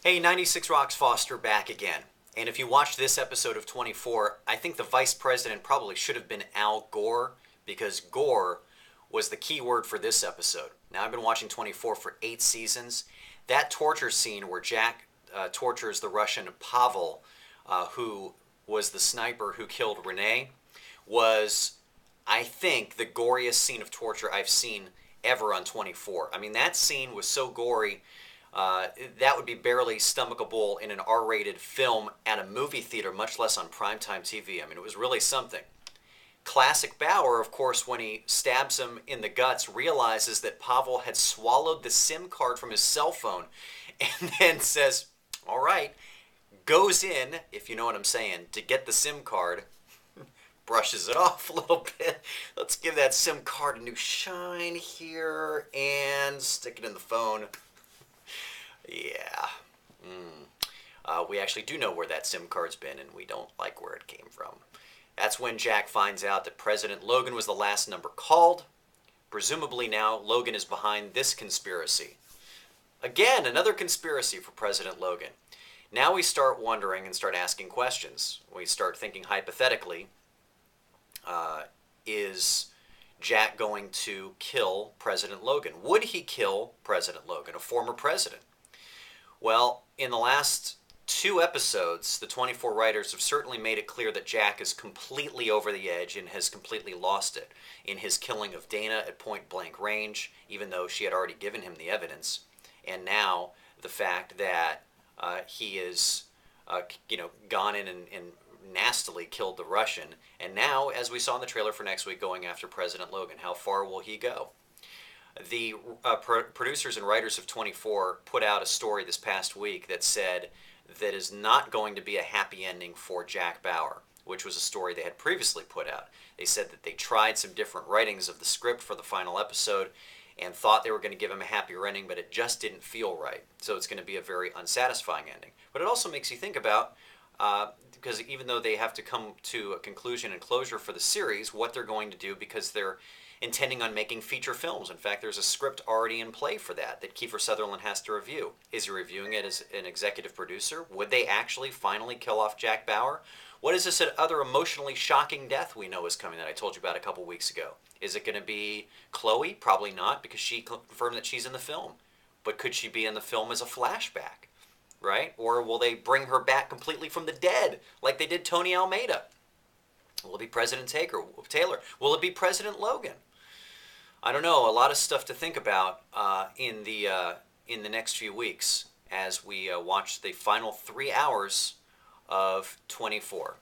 Hey, 96 Rocks Foster back again. And if you watched this episode of 24, I think the vice president probably should have been Al Gore because Gore was the key word for this episode. Now, I've been watching 24 for 8 seasons. That torture scene where Jack tortures the Russian Pavel, who was the sniper who killed Renee, was, I think, the goriest scene of torture I've seen ever on 24. I mean, that scene was so gory. That would be barely stomachable in an R-rated film at a movie theater, much less on primetime TV. I mean, it was really something. Classic Bauer, of course, when he stabs him in the guts, realizes that Pavel had swallowed the SIM card from his cell phone and then says, all right, goes in, if you know what I'm saying, to get the SIM card, brushes it off a little bit. Let's give that SIM card a new shine here and stick it in the phone. Yeah. We actually do know where that SIM card's been, and we don't like where it came from. That's when Jack finds out that President Logan was the last number called. Presumably now, Logan is behind this conspiracy. Again, another conspiracy for President Logan. Now we start wondering and start asking questions. We start thinking hypothetically, is Jack going to kill President Logan? Would he kill President Logan, a former president? Well, in the last 2 episodes, the 24 writers have certainly made it clear that Jack is completely over the edge and has completely lost it in his killing of Dana at point blank range, even though she had already given him the evidence. And now the fact that he is, gone in and nastily killed the Russian. And now, as we saw in the trailer for next week, going after President Logan. How far will he go? The producers and writers of 24 put out a story this past week that said that is not going to be a happy ending for Jack Bauer, which was a story they had previously put out. They said that they tried some different writings of the script for the final episode and thought they were going to give him a happier ending, but it just didn't feel right. So it's going to be a very unsatisfying ending. But it also makes you think about, because even though they have to come to a conclusion and closure for the series, what they're going to do, because they're intending on making feature films. In fact, there's a script already in play for that Kiefer Sutherland has to review. Is he reviewing it as an executive producer? Would they actually finally kill off Jack Bauer? What is this other emotionally shocking death we know is coming that I told you about a couple weeks ago? Is it going to be Chloe? Probably not, because she confirmed that she's in the film. But could she be in the film as a flashback? Right? Or will they bring her back completely from the dead, like they did Tony Almeida? Will it be President Taylor? Will it be President Logan? I don't know. A lot of stuff to think about in the next few weeks as we watch the final 3 hours of 24.